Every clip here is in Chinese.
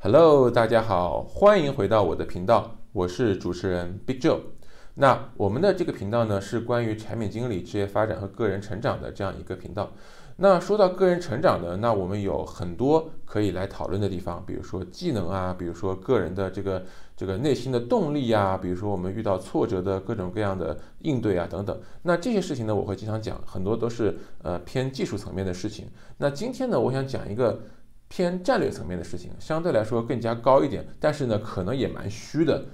Hello，大家好，欢迎回到我的频道，我是主持人 Big Joe。那我们的这个频道呢，是关于产品经理、职业发展和个人成长的这样一个频道。那说到个人成长呢，那我们有很多可以来讨论的地方，比如说技能啊，比如说个人的这个内心的动力啊，比如说我们遇到挫折的各种各样的应对啊等等。那这些事情呢，我会经常讲，很多都是偏技术层面的事情。那今天呢，我想讲一个偏战略层面的事情，相对来说更加高一点，但是呢，可能也蛮虚的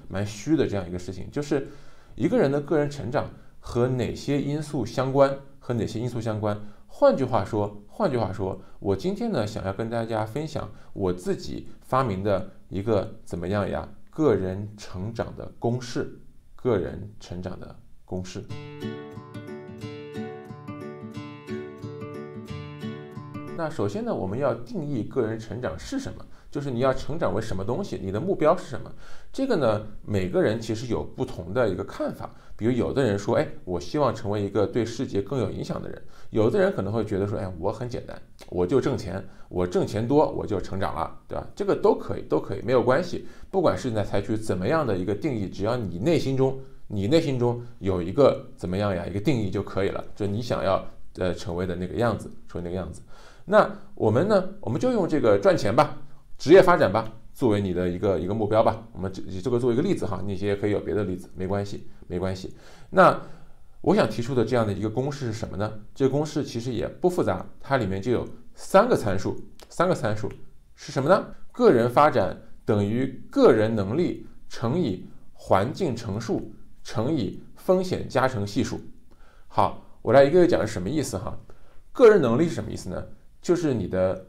这样一个事情，就是一个人的个人成长和哪些因素相关，换句话说，我今天呢想要跟大家分享我自己发明的一个怎么样呀，个人成长的公式，个人成长的公式。那首先呢，我们要定义个人成长是什么，就是你要成长为什么东西，你的目标是什么。这个呢，每个人其实有不同的一个看法。比如有的人说，我希望成为一个对世界更有影响的人；有的人可能会觉得说，我很简单，我就挣钱，我挣钱多我就成长了，对吧？这个都可以，没有关系。不管是在采取怎么样的一个定义，只要你内心中有一个怎么样呀，一个定义就可以了，就你想要成为的那个样子，那我们呢，我们就用这个赚钱吧，职业发展吧，作为你的一个目标吧。我们以这个作为一个例子哈，你也可以有别的例子，没关系。那我想提出的这样的一个公式是什么呢？这个公式其实也不复杂，它里面就有三个参数是什么呢？个人发展等于个人能力乘以环境乘数乘以风险加成系数。好，我来一个个讲是什么意思哈。个人能力是什么意思呢？就是你的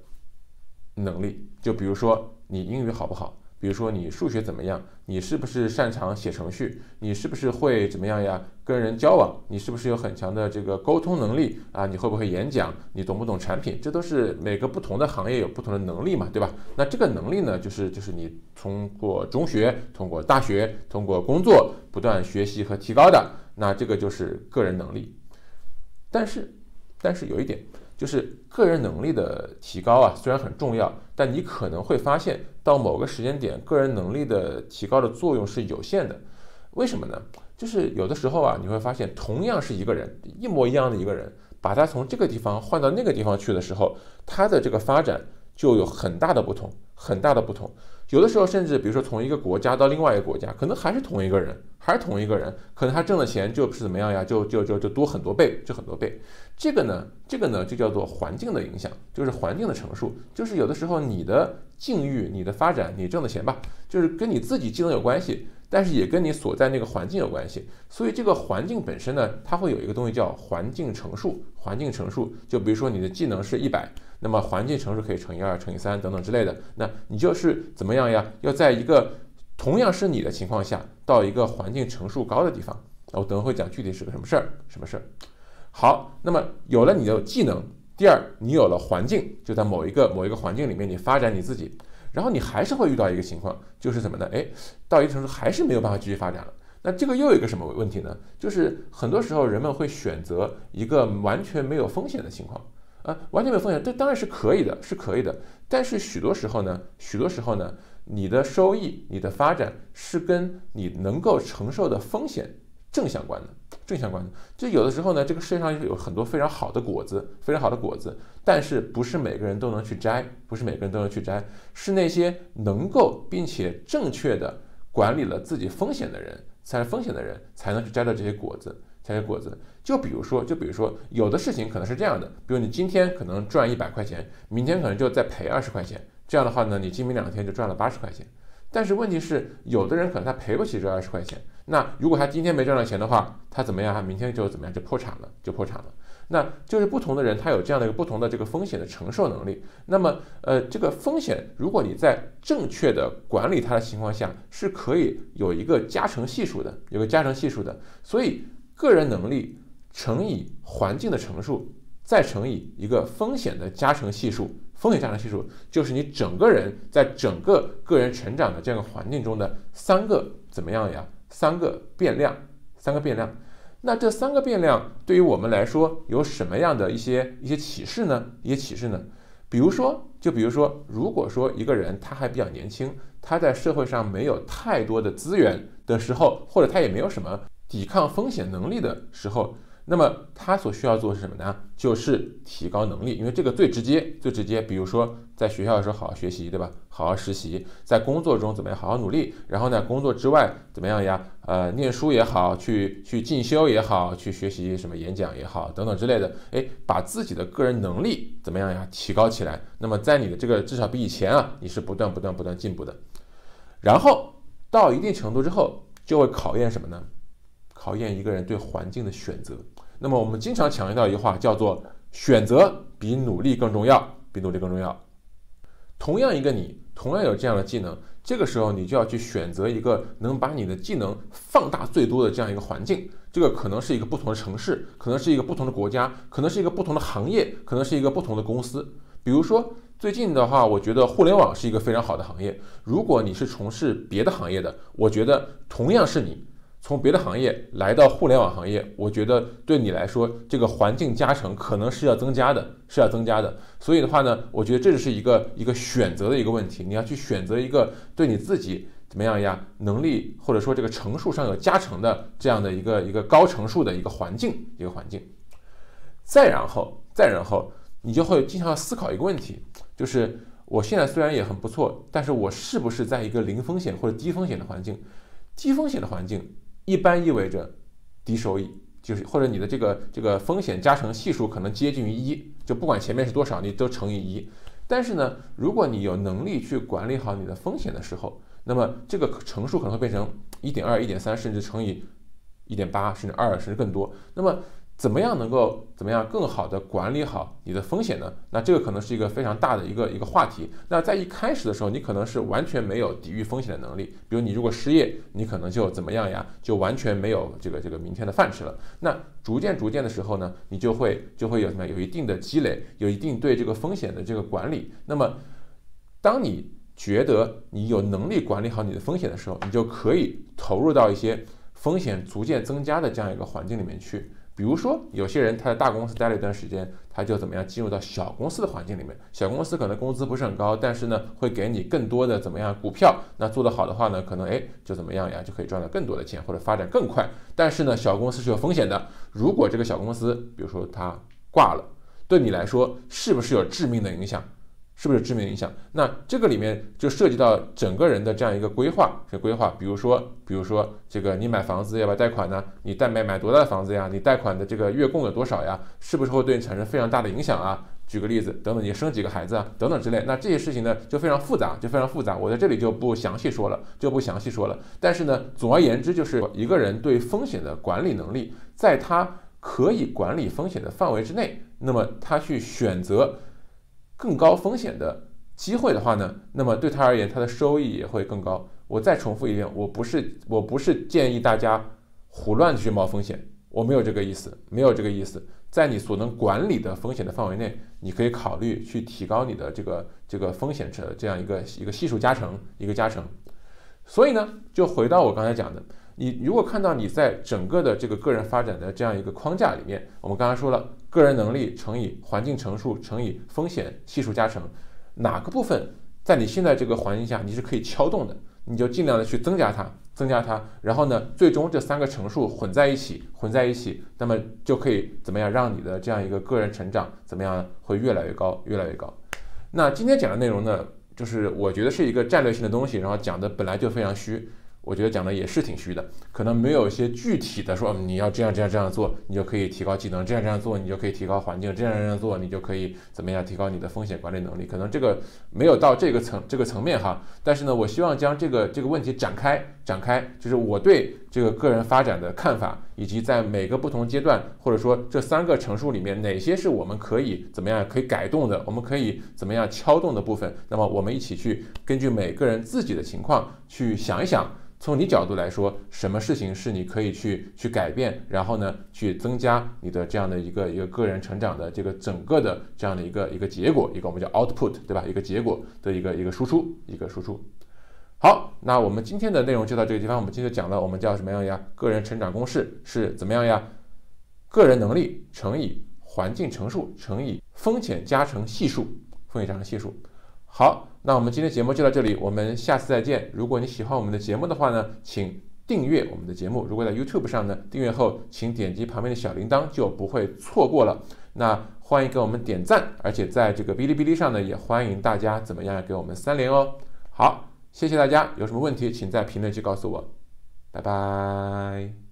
能力，就比如说你英语好不好，比如说你数学怎么样，你是不是擅长写程序，你是不是会怎么样呀，跟人交往，你是不是有很强的这个沟通能力啊，你会不会演讲，你懂不懂产品，这都是每个不同的行业有不同的能力嘛，对吧？那这个能力呢，就是你通过中学，通过大学，通过工作不断学习和提高的，那这个就是个人能力。但是有一点，就是个人能力的提高啊，虽然很重要，但你可能会发现到某个时间点，个人能力的提高的作用是有限的。为什么呢？就是有的时候啊，你会发现同样是一个人，一模一样的一个人，把他从这个地方换到那个地方去的时候，他的这个发展就有很大的不同。有的时候甚至比如说从一个国家到另外一个国家，可能还是同一个人，可能他挣的钱就是怎么样呀，就多很多倍，这个呢就叫做环境的影响，就是环境的乘数，就是有的时候你的境遇、你的发展、你挣的钱吧，就是跟你自己技能有关系，但是也跟你所在那个环境有关系。所以这个环境本身呢，它会有一个东西叫环境乘数。就比如说你的技能是100，那么环境乘数可以乘以2、乘以3等等之类的。那你就是怎么样呀？要在一个同样是你的情况下，到一个环境乘数高的地方。我等会会讲具体是个什么事儿。好，那么有了你的技能，第二，你有了环境，就在某一个环境里面，你发展你自己，然后你还是会遇到一个情况，就是什么呢？到一个程度还是没有办法继续发展了。那这个又有一个什么问题呢？就是很多时候人们会选择一个完全没有风险的情况。完全没有风险，这当然是可以的。但是许多时候呢，你的收益、你的发展是跟你能够承受的风险正相关的。就有的时候呢，这个世界上有很多非常好的果子，但是不是每个人都能去摘，是那些能够并且正确的管理了自己风险的人才能去摘到这些果子。就比如说，有的事情可能是这样的，比如你今天可能赚100块钱，明天可能就再赔20块钱，这样的话呢，你今明两天就赚了80块钱。但是问题是，有的人可能他赔不起这20块钱，那如果他今天没赚到钱的话，他怎么样？他明天就怎么样？就破产了。那就是不同的人，他有这样的一个不同的这个风险的承受能力。那么，这个风险，如果你在正确的管理它的情况下，是可以有一个加成系数的，所以，个人能力乘以环境的乘数，再乘以一个风险的加成系数。风险加成系数就是你整个人在整个个人成长的这样的环境中的三个变量。那这3个变量对于我们来说有什么样的一些启示呢？比如说，如果说一个人他还比较年轻，他在社会上没有太多的资源的时候，或者他也没有什么抵抗风险能力的时候，那么他所需要做的是什么呢？就是提高能力，因为这个最直接。比如说在学校的时候好好学习，对吧？好好实习，在工作中怎么样好好努力，然后呢，工作之外怎么样呀？念书也好，去进修也好，去学习什么演讲也好，等等之类的，把自己的个人能力怎么样呀？提高起来。那么在你的这个至少比以前啊，你是不断进步的。然后到一定程度之后，就会考验什么呢？考验一个人对环境的选择。那么我们经常强调一句话，叫做选择比努力更重要，同样一个你，同样有这样的技能，这个时候你就要去选择一个能把你的技能放大最多的这样一个环境。这个可能是一个不同的城市，可能是一个不同的国家，可能是一个不同的行业，可能是一个不同的公司。比如说最近的话，我觉得互联网是一个非常好的行业。如果你是从事别的行业的，我觉得同样是你从别的行业来到互联网行业，我觉得对你来说，这个环境加成可能是要增加的。所以的话呢，我觉得这是一个选择的一个问题，你要去选择一个对你自己怎么样呀，能力或者说这个乘数上有加成的这样的一个高乘数的一个环境。再然后，你就会经常思考一个问题，就是我现在虽然也很不错，但是我是不是在一个零风险或者低风险的环境？低风险的环境一般意味着低收益，就是或者你的这个风险加成系数可能接近于1，就不管前面是多少，你都乘以1。但是呢，如果你有能力去管理好你的风险的时候，那么这个乘数可能会变成1.2、1.3，甚至乘以1.8，甚至2，甚至更多。那么怎么样能够更好的管理好你的风险呢？那这个可能是一个非常大的一个话题。那在一开始的时候，你可能是完全没有抵御风险的能力，比如你如果失业，你可能就怎么样呀？就完全没有这个明天的饭吃了。那逐渐的时候呢，你就会有什么？有一定的积累，有一定对这个风险的这个管理。那么当你觉得你有能力管理好你的风险的时候，你就可以投入到一些风险逐渐增加的这样一个环境里面去。比如说有些人他在大公司待了一段时间，他就怎么样进入到小公司的环境里面。小公司可能工资不是很高，但是呢会给你更多的怎么样股票，那做得好的话呢，可能就怎么样呀，就可以赚到更多的钱或者发展更快。但是呢小公司是有风险的，如果这个小公司比如说它挂了，对你来说是不是有致命的影响？那这个里面就涉及到整个人的这样一个规划。比如说这个你买房子要不要贷款呢？你买多大的房子呀？你贷款的这个月供有多少呀？是不是会对你产生非常大的影响啊？举个例子，等等，你生几个孩子啊，等等之类。那这些事情呢就非常复杂，我在这里就不详细说了。但是呢，总而言之，就是一个人对风险的管理能力，在他可以管理风险的范围之内，那么他去选择更高风险的机会的话呢，那么对他而言，他的收益也会更高。我再重复一遍，我不是建议大家胡乱去冒风险，我没有这个意思。在你所能管理的风险的范围内，你可以考虑去提高你的这个风险的这样一个系数加成。所以呢，就回到我刚才讲的，你如果看到你在整个的这个个人发展的这样一个框架里面，我们刚才说了，个人能力乘以环境乘数乘以风险系数加成，哪个部分在你现在这个环境下你是可以敲动的，你就尽量的去增加它，然后呢，最终这3个乘数混在一起，那么就可以怎么样让你的这样一个个人成长怎么样会越来越高。那今天讲的内容呢，就是我觉得是一个战略性的东西，然后讲的本来就非常虚。我觉得讲的也是挺虚的，可能没有一些具体的说你要这样做，你就可以提高技能，这样做你就可以提高环境，这样做你就可以怎么样提高你的风险管理能力，可能这个没有到这个层面哈。但是呢，我希望将这个问题展开，就是我对这个个人发展的看法，以及在每个不同阶段，或者说这3个乘数里面哪些是我们可以怎么样可以改动的，我们可以怎么样敲动的部分，那么我们一起去根据每个人自己的情况去想一想。从你角度来说，什么事情是你可以去改变，然后呢，去增加你的这样的一个个人成长的这个整个的这样的一个结果，一个我们叫 output， 对吧？一个结果的一个输出。好，那我们今天的内容就到这个地方。我们今天讲了我们叫什么样呀？个人成长公式是怎么样呀？个人能力乘以环境乘数乘以风险加成系数，风险账的系数。好，那我们今天节目就到这里，我们下次再见。如果你喜欢我们的节目的话呢，请订阅我们的节目。如果在 YouTube 上呢，订阅后请点击旁边的小铃铛，就不会错过了。那欢迎给我们点赞，而且在这个哔哩哔哩上呢，也欢迎大家怎么样给我们3连哦。好，谢谢大家，有什么问题请在评论区告诉我，拜拜。